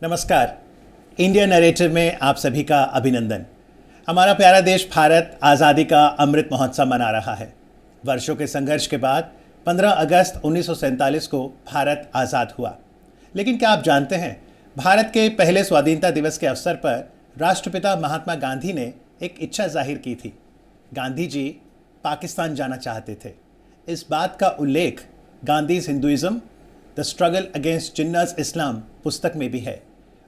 नमस्कार। India narrative में आप सभी का अभिनंदन। हमारा प्यारा देश भारत आज़ादी का अमृत महोत्सव मना रहा है। वर्षों के संघर्ष के बाद 15 अगस्त 1947 को भारत आज़ाद हुआ। लेकिन क्या आप जानते हैं, भारत के पहले स्वाधीनता दिवस के अवसर पर राष्ट्रपिता महात्मा गांधी ने एक इच्छा जाहिर की थी। गांधी जी पाकिस्तान जाना चाहते थे। इस बात का उल्लेख Gandhi's Hinduism the struggle against Jinnah's Islam पुस्तक में भी है।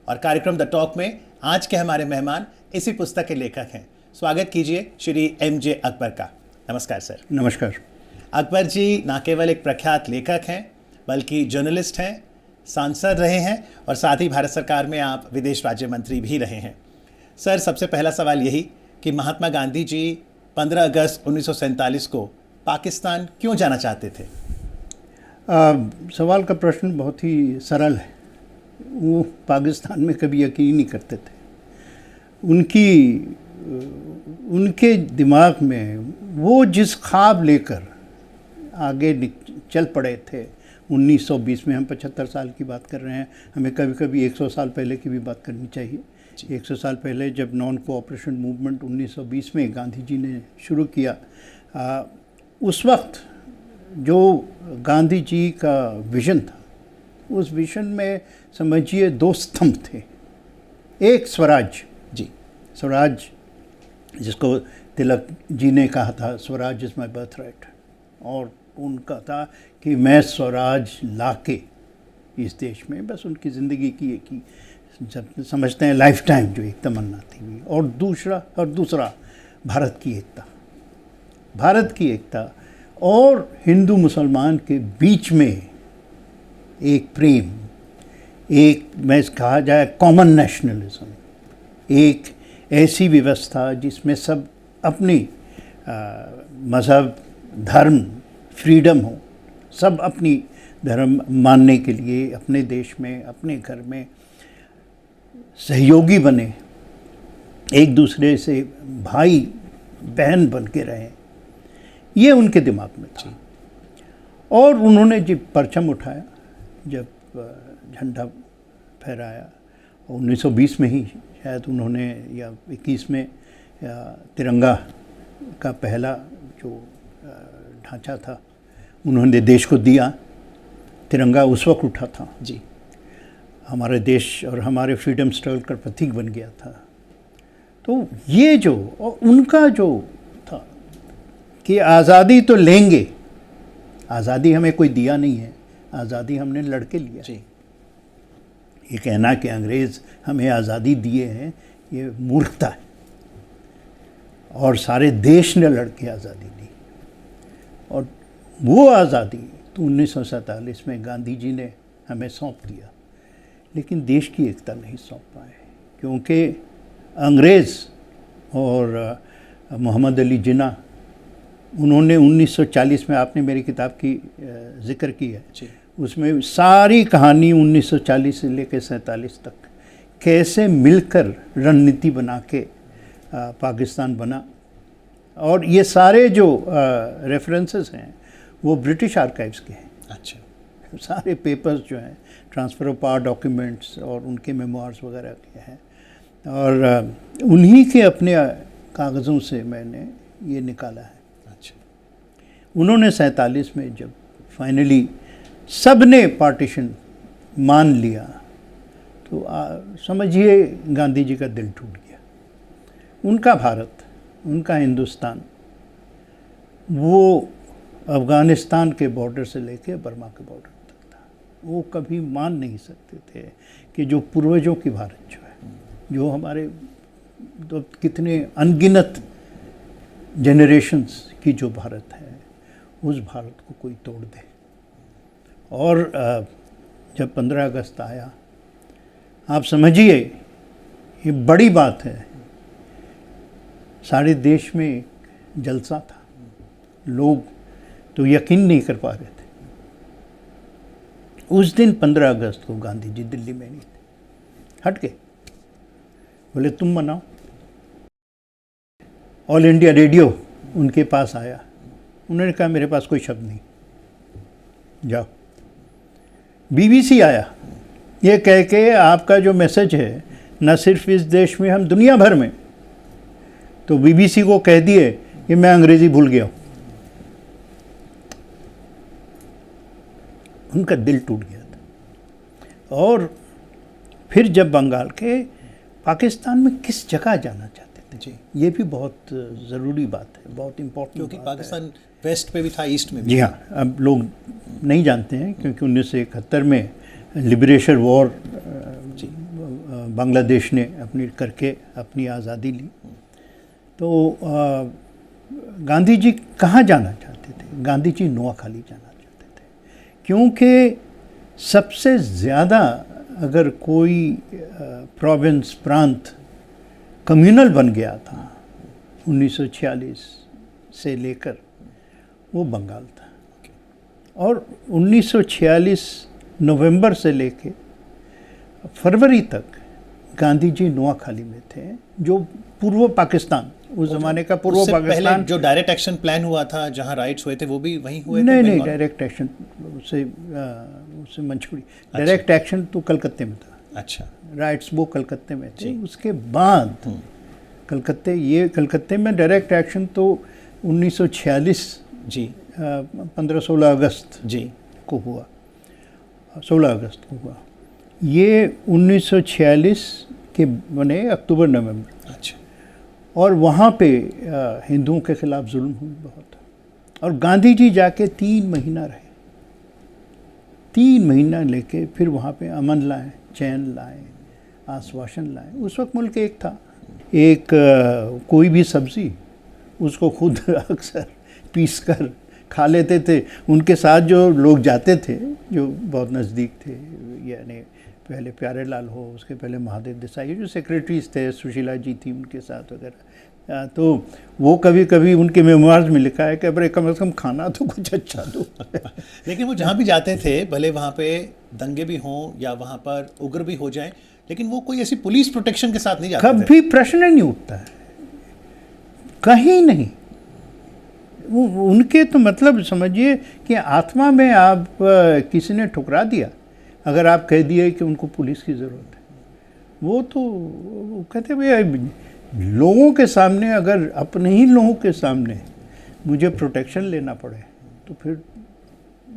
और कार्यक्रम द टॉक में आज के हमारे मेहमान इसी पुस्तक के लेखक हैं। स्वागत कीजिए श्री एम.जे. अकबर का। नमस्कार सर। नमस्कार। अकबर जी न केवल एक प्रख्यात लेखक हैं बल्कि जर्नलिस्ट हैं, सांसद रहे हैं और साथ ही भारत सरकार में आप विदेश राज्य मंत्री भी रहे हैं। सर, सबसे पहला सवाल यही कि महात्मा गांधी जी 15 अगस्त 1947 को पाकिस्तान क्यों जाना चाहते थे? सवाल का प्रश्न बहुत ही सरल है। वो पाकिस्तान में कभी यकीन नहीं करते थे। उनके दिमाग में वो जिस ख्वाब लेकर आगे चल पड़े थे 1920 में, हम 75 साल की बात कर रहे हैं, हमें कभी कभी 100 साल पहले की भी बात करनी चाहिए। 100 साल पहले जब नॉन कोऑपरेशन मूवमेंट 1920 में गांधी जी ने शुरू किया, उस वक्त जो गांधी जी का विज़न था, उस विज़न में समझिए दो स्तंभ थे। एक स्वराज जी, स्वराज जिसको तिलक जी ने कहा था Swaraj is my birth right, और उनका था कि मैं स्वराज लाके इस देश में, बस उनकी ज़िंदगी की एक ही समझते हैं लाइफ टाइम जो एक तमन्ना थी। और दूसरा भारत की एकता और हिंदू मुसलमान के बीच में एक प्रेम, एक मैं कहा जाए कॉमन नेशनलिज्म, एक ऐसी व्यवस्था जिसमें सब अपनी मज़हब, धर्म, फ्रीडम हो, सब अपनी धर्म मानने के लिए अपने देश में, अपने घर में सहयोगी बने, एक दूसरे से भाई बहन बन के रहें, ये उनके दिमाग में था। और उन्होंने जब परचम उठाया, जब झंडा फहराया 1920 में ही शायद उन्होंने, या 21 में, तिरंगा का पहला जो ढांचा था उन्होंने देश को दिया। तिरंगा उस वक्त उठा था जी, हमारे देश और हमारे फ्रीडम स्ट्रगल का प्रतीक बन गया था। तो ये जो और उनका जो था कि आज़ादी तो लेंगे, आज़ादी हमें कोई दिया नहीं है, आज़ादी हमने लड़के लिया जी। ये कहना कि अंग्रेज़ हमें आज़ादी दिए हैं, ये मूर्खता है। और सारे देश ने लड़के आज़ादी दी, और वो आज़ादी तो 1947 में गांधी जी ने हमें सौंप दिया, लेकिन देश की एकता नहीं सौंप पाए, क्योंकि अंग्रेज़ और मोहम्मद अली जिन्ना, उन्होंने 1940 में, आपने मेरी किताब की जिक्र की है जी, उसमें सारी कहानी 1940 से लेकर 47 तक कैसे मिलकर रणनीति बना के पाकिस्तान बना। और ये सारे जो रेफरेंसेस हैं वो ब्रिटिश आर्काइव्स के हैं। अच्छा, सारे पेपर्स जो हैं, ट्रांसफ़र ऑफ पावर डॉक्यूमेंट्स और उनके मेमोइर्स वगैरह के हैं, और उन्हीं के अपने कागज़ों से मैंने ये निकाला है। अच्छा, उन्होंने 47 में जब फाइनली सब ने पार्टीशन मान लिया, तो समझिए गांधी जी का दिल टूट गया। उनका भारत, उनका हिंदुस्तान, वो अफ़गानिस्तान के बॉर्डर से लेके बर्मा के बॉर्डर तक था। वो कभी मान नहीं सकते थे कि जो पूर्वजों की भारत जो है, जो हमारे तो कितने अनगिनत जनरेशन्स की जो भारत है, उस भारत को कोई तोड़ दे। और जब 15 अगस्त आया, आप समझिए ये बड़ी बात है। सारे देश में एक जलसा था, लोग तो यकीन नहीं कर पा रहे थे। उस दिन 15 अगस्त को गांधी जी दिल्ली में नहीं थे, हट गए, बोले तुम मनाओ। ऑल इंडिया रेडियो उनके पास आया, उन्होंने कहा मेरे पास कोई शब्द नहीं, जाओ। बीबीसी आया, ये कह के आपका जो मैसेज है न सिर्फ इस देश में, हम दुनिया भर में, तो बीबीसी को कह दिए कि मैं अंग्रेज़ी भूल गया हूँ। उनका दिल टूट गया था। और फिर जब बंगाल के पाकिस्तान में किस जगह जाना चाहते थे जी, ये भी बहुत ज़रूरी बात है, बहुत इम्पोर्टेंट, क्योंकि पाकिस्तान वेस्ट पे भी था, ईस्ट में भी। जी हाँ, अब लोग नहीं जानते हैं क्योंकि 1971 में लिबरेशन वॉर बांग्लादेश ने अपनी करके अपनी आज़ादी ली। तो गांधी जी कहाँ जाना चाहते थे? गांधी जी नोआखाली जाना चाहते थे, क्योंकि सबसे ज़्यादा अगर कोई प्रोविंस, प्रांत कम्युनल बन गया था 1946 से लेकर, वो बंगाल था। और 1946 नवंबर से लेके फरवरी तक गांधी जी नोआखाली में थे, जो पूर्व पाकिस्तान, उस ज़माने का पूर्व उससे पहले पाकिस्तान। जो डायरेक्ट एक्शन प्लान हुआ था, जहां राइट्स हुए थे, वो भी वहीं हुए थे? नहीं नहीं, बंगाल? डायरेक्ट एक्शन उससे मंचूरी, डायरेक्ट एक्शन तो कलकत्ते में था। अच्छा, राइट्स वो कलकत्ते में थे। उसके बाद कलकत्ते में डायरेक्ट एक्शन तो 1946 जी 15-16 अगस्त जी को हुआ, 16 अगस्त को हुआ। ये 1946 के बने अक्टूबर नवंबर। अच्छा, और वहाँ पे हिंदुओं के खिलाफ जुल्म हुई बहुत। और गांधी जी जाके 3 महीना रहे, 3 महीना लेके फिर वहाँ पे अमन लाए, चैन लाए, आश्वासन लाए। उस वक्त मुल्क एक था, एक कोई भी सब्ज़ी उसको खुद अक्सर पीस कर खा लेते थे। उनके साथ जो लोग जाते थे जो बहुत नज़दीक थे, यानी पहले प्यारे लाल हो, उसके पहले महादेव देसाई जो सेक्रेटरीज थे, सुशीला जी थी उनके साथ वगैरह, तो वो कभी कभी उनके मेमोइर्स में लिखा है कि अरे कम से कम खाना तो कुछ अच्छा दो। लेकिन वो जहाँ भी जाते थे, भले वहाँ पे दंगे भी हों या वहाँ पर उग्र भी हो जाए, लेकिन वो कोई ऐसी पुलिस प्रोटेक्शन के साथ नहीं जाते थे। कभी प्रश्न नहीं उठता है, कहीं नहीं। उनके तो मतलब समझिए कि आत्मा में आप किसी ने ठुकरा दिया, अगर आप कह दिए कि उनको पुलिस की ज़रूरत है, वो तो वो कहते भाई लोगों के सामने, अगर अपने ही लोगों के सामने मुझे प्रोटेक्शन लेना पड़े तो फिर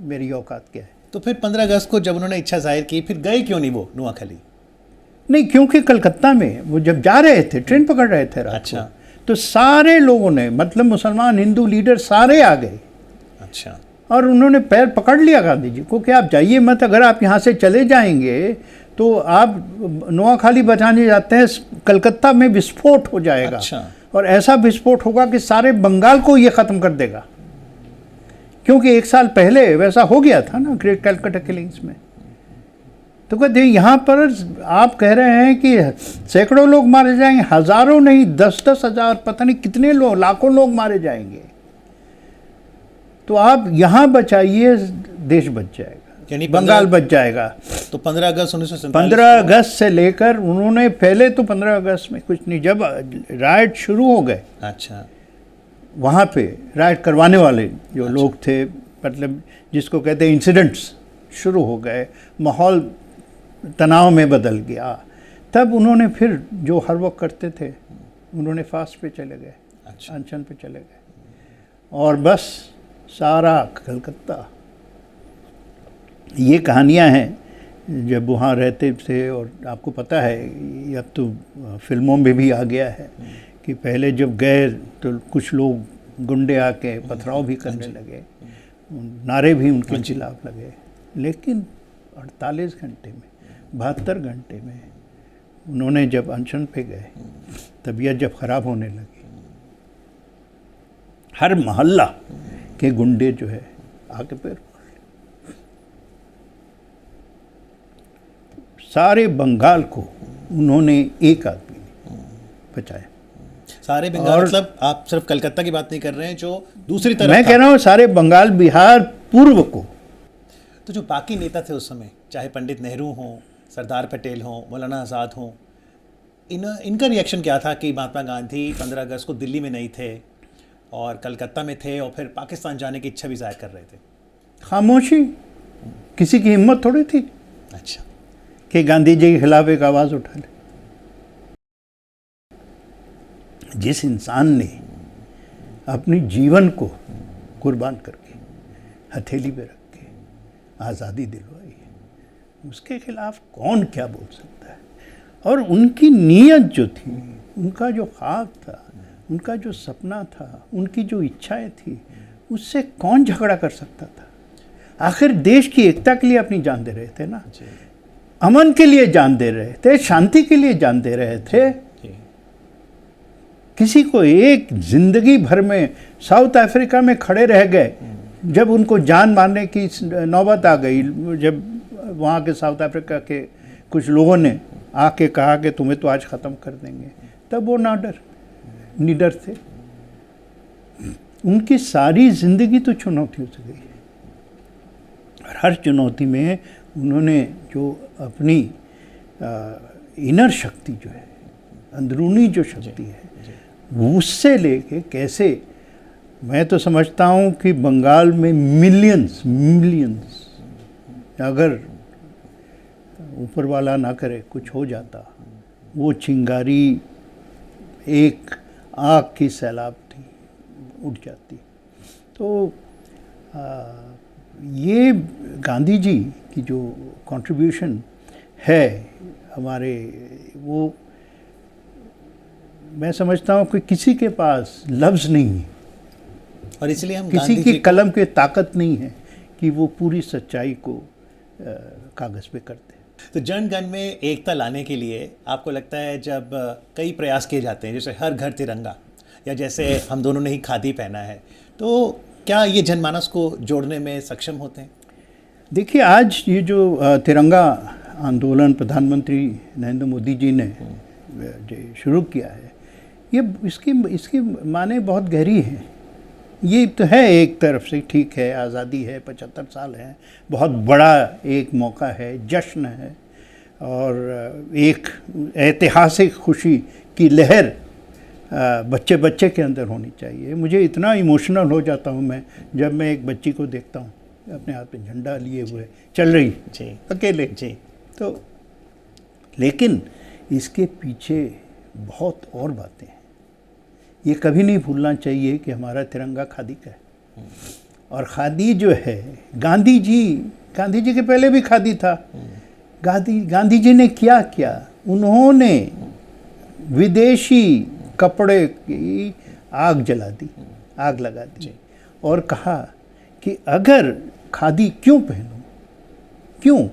मेरी औकात क्या है। तो फिर 15 अगस्त को जब उन्होंने इच्छा जाहिर की, फिर गए क्यों नहीं वो नोआखाली? नहीं, क्योंकि कलकत्ता में वो जब जा रहे थे, ट्रेन पकड़ रहे थे रात अच्छा। को, तो सारे लोगों ने, मतलब मुसलमान हिंदू लीडर सारे आ गए। अच्छा, और उन्होंने पैर पकड़ लिया गांधी जी को कि आप जाइए मत, अगर आप यहाँ से चले जाएंगे तो आप नोआखाली बचाने जाते हैं, कलकत्ता में विस्फोट हो जाएगा। अच्छा। और ऐसा विस्फोट होगा कि सारे बंगाल को ये ख़त्म कर देगा, क्योंकि 1 साल पहले वैसा हो गया था ना, ग्रेट कैलकाटा किलिंग्स में। तो कहते यहाँ पर आप कह रहे हैं कि सैकड़ों लोग मारे जाएंगे, हज़ारों नहीं, 10-10 हज़ार, पता नहीं कितने लोग, लाखों लोग मारे जाएंगे। तो आप यहाँ बचाइए, देश बच जाएगा, यानी बंगाल बच जाएगा। तो 15 अगस्त 1947 15 अगस्त से लेकर उन्होंने, पहले तो 15 अगस्त में कुछ नहीं, जब राइट शुरू हो गए, अच्छा, वहाँ पे राइट करवाने वाले जो लोग थे, मतलब जिसको कहते हैं इंसिडेंट्स शुरू हो गए, माहौल तनाव में बदल गया, तब उन्होंने फिर जो हर वक्त करते थे, उन्होंने फास्ट पे चले गए, अच्छा। अनशन पे चले गए। और बस सारा कलकत्ता, ये कहानियाँ हैं जब वहाँ रहते थे। और आपको पता है, ये अब तो फिल्मों में भी आ गया है कि पहले जब गए तो कुछ लोग गुंडे आके पथराव भी करने लगे, नारे भी उनके खिलाफ लगे, लेकिन 48 घंटे में, 72 घंटे में उन्होंने जब अनशन पे गए, तबीयत जब ख़राब होने लगी, हर मोहल्ला के गुंडे जो है आके पैर, सारे बंगाल को उन्होंने एक आदमी ने बचाया। सारे बंगाल, मतलब आप सिर्फ कलकत्ता की बात नहीं कर रहे हैं, जो दूसरी तरफ मैं कह रहा हूँ सारे बंगाल, बिहार पूर्व को। तो जो बाकी नेता थे उस समय, चाहे पंडित नेहरू हों, सरदार पटेल हों, मौलाना आज़ाद हों, इनका रिएक्शन क्या था कि महात्मा गांधी 15 अगस्त को दिल्ली में नहीं थे और कलकत्ता में थे और फिर पाकिस्तान जाने की इच्छा भी जाहिर कर रहे थे? खामोशी, किसी की हिम्मत थोड़ी थी। अच्छा, कि गांधी जी के खिलाफ एक आवाज़ उठा ले। जिस इंसान ने अपनी जीवन को कुर्बान करके हथेली पे रख के आज़ादी दिलवाई है, उसके खिलाफ कौन क्या बोल सकता है। और उनकी नीयत जो थी, उनका जो ख्वाब था, उनका जो सपना था, उनकी जो इच्छाएं थी, उससे कौन झगड़ा कर सकता था। आखिर देश की एकता के लिए अपनी जान दे रहे थे ना, अमन के लिए जान दे रहे थे, शांति के लिए जान दे रहे थे। किसी को एक जिंदगी भर में साउथ अफ्रीका में खड़े रह गए, जब उनको जान मारने की नौबत आ गई, जब वहाँ के साउथ अफ्रीका के कुछ लोगों ने आके कहा कि तुम्हें तो आज ख़त्म कर देंगे, तब वो निडर थे। उनकी सारी ज़िंदगी तो चुनौतियों से गई, और हर चुनौती में उन्होंने जो अपनी इनर शक्ति जो है, अंदरूनी जो शक्ति है, उससे लेके कैसे, मैं तो समझता हूँ कि बंगाल में मिलियंस अगर ऊपर वाला ना करे कुछ हो जाता, वो चिंगारी एक आग की सैलाब थी, उठ जाती। तो ये गांधी जी की जो कंट्रीब्यूशन है हमारे, वो मैं समझता हूँ कि किसी के पास लफ्ज़ नहीं है, और इसलिए हम किसी की कलम की ताकत नहीं है कि वो पूरी सच्चाई को कागज़ पे करते। तो जन गण में एकता लाने के लिए आपको लगता है जब कई प्रयास किए जाते हैं, जैसे हर घर तिरंगा, या जैसे हम दोनों ने ही खादी पहना है, तो क्या ये जनमानस को जोड़ने में सक्षम होते हैं? देखिए, आज ये जो तिरंगा आंदोलन प्रधानमंत्री नरेंद्र मोदी जी ने शुरू किया है, ये इसकी माने बहुत गहरी हैं। ये तो है एक तरफ से ठीक है, आज़ादी है, 75 साल है, बहुत बड़ा एक मौका है, जश्न है, और एक ऐतिहासिक खुशी की लहर बच्चे बच्चे के अंदर होनी चाहिए। मुझे इतना इमोशनल हो जाता हूँ मैं जब मैं एक बच्ची को देखता हूँ अपने हाथ में झंडा लिए हुए चल रही जी अकेले जी। तो लेकिन इसके पीछे बहुत और बातें हैं। ये कभी नहीं भूलना चाहिए कि हमारा तिरंगा खादी का है, और खादी जो है, गांधी जी के पहले भी खादी था। गांधी जी ने क्या किया, उन्होंने विदेशी कपड़े की आग जला दी, आग लगा दी, और कहा कि अगर खादी क्यों पहनूं,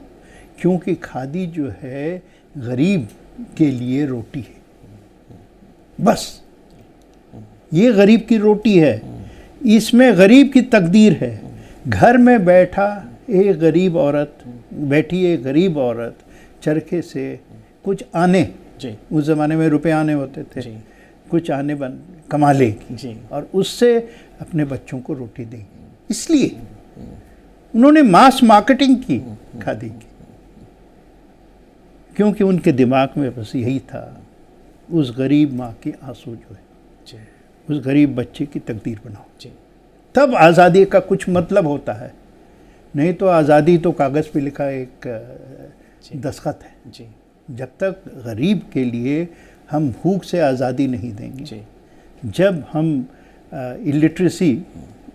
क्योंकि खादी जो है गरीब के लिए रोटी है, बस ये गरीब की रोटी है, इसमें गरीब की तकदीर है। घर में एक गरीब औरत चरखे से कुछ आने, उस ज़माने में रुपए आने होते थे, कुछ आने कमा लेगी और उससे अपने बच्चों को रोटी देगी। इसलिए उन्होंने मास मार्केटिंग की खादी की, क्योंकि उनके दिमाग में बस यही था, उस गरीब माँ की आंसू जो है, उस गरीब बच्चे की तकदीर बनाओ, तब आज़ादी का कुछ मतलब होता है। नहीं तो आज़ादी तो कागज़ पे लिखा एक दस्तखत है। जब तक गरीब के लिए हम भूख से आज़ादी नहीं देंगे, जब हम इलिटरेसी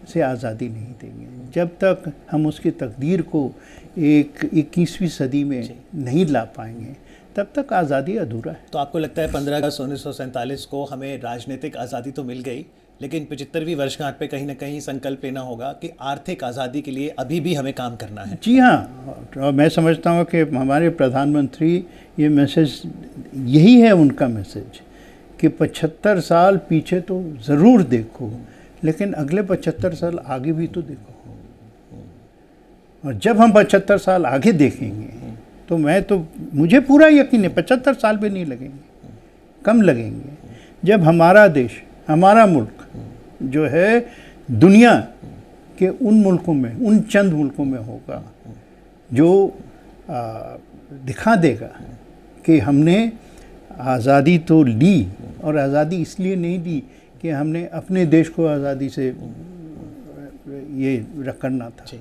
से आज़ादी नहीं देंगे, जब तक हम उसकी तकदीर को एक 21वीं सदी में नहीं ला पाएंगे, तब तक आज़ादी अधूरा है। तो आपको लगता है 15 अगस्त 1947 को हमें राजनीतिक आज़ादी तो मिल गई, लेकिन 75वीं वर्षगांठ पे कहीं ना कहीं संकल्प लेना होगा कि आर्थिक आज़ादी के लिए अभी भी हमें काम करना है। जी हाँ, और मैं समझता हूँ कि हमारे प्रधानमंत्री, ये मैसेज यही है उनका मैसेज कि 75 साल पीछे तो ज़रूर देखो, लेकिन अगले 75 साल आगे भी तो देखो। और जब हम 75 साल आगे देखेंगे तो मुझे पूरा यकीन है 75 साल भी नहीं लगेंगे, कम लगेंगे, जब हमारा देश, हमारा मुल्क जो है दुनिया के उन मुल्कों में, उन चंद मुल्कों में होगा जो दिखा देगा कि हमने आज़ादी तो ली, और आज़ादी इसलिए नहीं दी कि हमने अपने देश को आज़ादी से ये करना था।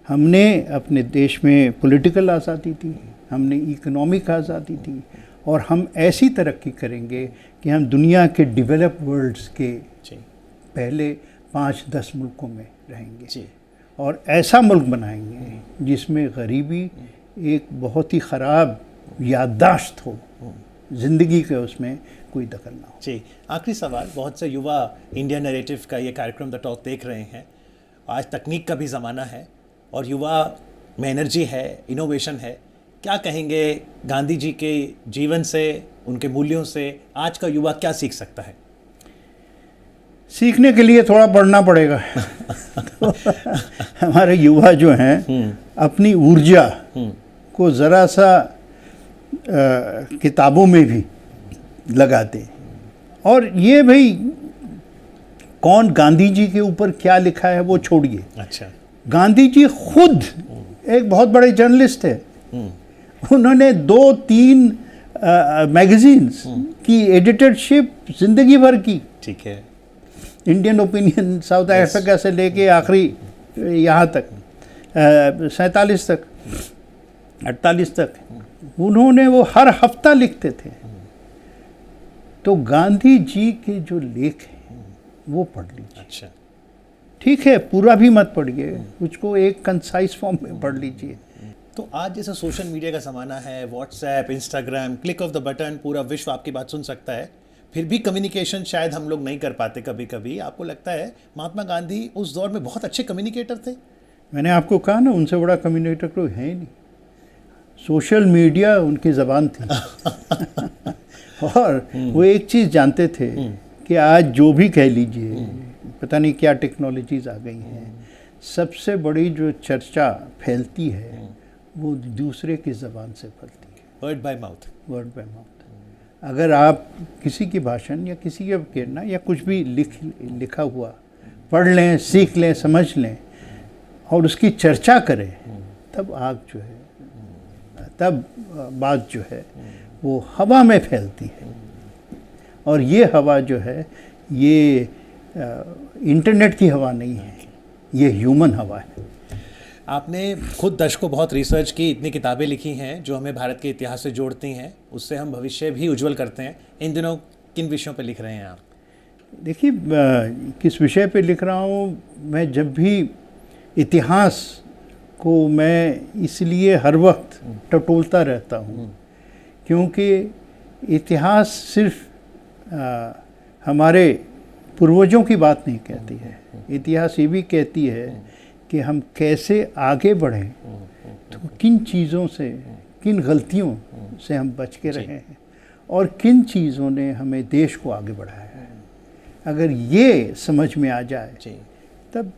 हमने अपने देश में पॉलिटिकल आज़ादी थी, हमने इकोनॉमिक आज़ादी दी, और हम ऐसी तरक्की करेंगे कि हम दुनिया के डेवलप वर्ल्ड्स के जी पहले 5-10 मुल्कों में रहेंगे, जी और ऐसा मुल्क बनाएंगे जिसमें गरीबी एक बहुत ही ख़राब याददाश्त हो, ज़िंदगी के उसमें कोई दखल ना हो। जी। आखिरी सवाल, बहुत से युवा इंडिया नैरेटिव का ये कार्यक्रम द टॉक देख रहे हैं। आज तकनीक का भी ज़माना है और युवा में एनर्जी है, इनोवेशन है। क्या कहेंगे गांधी जी के जीवन से, उनके मूल्यों से आज का युवा क्या सीख सकता है? सीखने के लिए थोड़ा पढ़ना पड़ेगा। तो हमारे युवा जो हैं अपनी ऊर्जा को ज़रा सा किताबों में भी लगाते, और ये भाई कौन गांधी जी के ऊपर क्या लिखा है वो छोड़िए। अच्छा। गांधी जी खुद एक बहुत बड़े जर्नलिस्ट है। उन्होंने 2-3 मैगजीन्स की एडिटरशिप जिंदगी भर की। ठीक है। इंडियन ओपिनियन, साउथ अफ्रीका से लेके आखिरी यहाँ तक 47 तक 48 तक उन्होंने वो हर हफ्ता लिखते थे। तो गांधी जी के जो लेख हैं वो पढ़ लीजिए। अच्छा। ठीक है, पूरा भी मत पढ़िए, उसको एक कंसाइज फॉर्म में पढ़ लीजिए। तो आज जैसे सोशल मीडिया का ज़माना है, WhatsApp, Instagram, click of the button पूरा विश्व आपकी बात सुन सकता है, फिर भी कम्युनिकेशन शायद हम लोग नहीं कर पाते कभी कभी। आपको लगता है महात्मा गांधी उस दौर में बहुत अच्छे कम्युनिकेटर थे? मैंने आपको कहा ना, उनसे बड़ा कम्युनिकेटर कोई है ही नहीं। सोशल मीडिया उनकी ज़बान थी। और वो एक चीज़ जानते थे कि आज जो भी कह लीजिए, पता नहीं क्या टेक्नोलॉजीज़ आ गई हैं, सबसे बड़ी जो चर्चा फैलती है वो दूसरे की ज़बान से फैलती है। Word by mouth. Word by mouth. अगर आप किसी की भाषण या किसी का कहना या कुछ भी लिखा हुआ पढ़ लें, सीख लें, समझ लें और उसकी चर्चा करें, तब आग जो है, तब बात जो है वो हवा में फैलती है। और ये हवा जो है, ये इंटरनेट की हवा नहीं है, ये ह्यूमन हवा है। आपने खुद दशकों बहुत रिसर्च की, इतनी किताबें लिखी हैं जो हमें भारत के इतिहास से जोड़ती हैं, उससे हम भविष्य भी उज्जवल करते हैं। इन दिनों किन विषयों पर लिख रहे हैं आप? देखिए, किस विषय पे लिख रहा हूँ, मैं जब भी इतिहास को मैं इसलिए हर वक्त टटोलता रहता हूँ क्योंकि इतिहास सिर्फ हमारे पूर्वजों की बात नहीं कहती है। इतिहास ये भी कहती है कि हम कैसे आगे बढ़ें, तो किन चीज़ों से, किन गलतियों से हम बच के रहे हैं और किन चीज़ों ने हमें देश को आगे बढ़ाया है। अगर ये समझ में आ जाए जी, तब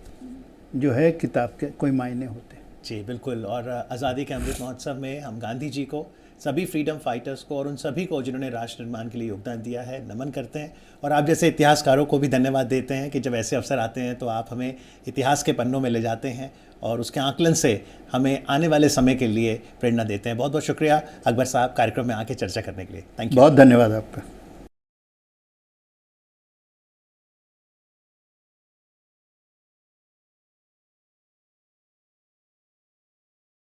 जो है किताब के कोई मायने होते हैं। जी बिल्कुल। और आज़ादी के अमृत महोत्सव में हम गांधी जी को, सभी फ्रीडम फाइटर्स को और उन सभी को जिन्होंने राष्ट्र निर्माण के लिए योगदान दिया है, नमन करते हैं। और आप जैसे इतिहासकारों को भी धन्यवाद देते हैं कि जब ऐसे अवसर आते हैं तो आप हमें इतिहास के पन्नों में ले जाते हैं और उसके आकलन से हमें आने वाले समय के लिए प्रेरणा देते हैं। बहुत बहुत शुक्रिया अकबर साहब कार्यक्रम में आके चर्चा करने के लिए। Thank you. बहुत धन्यवाद आपका।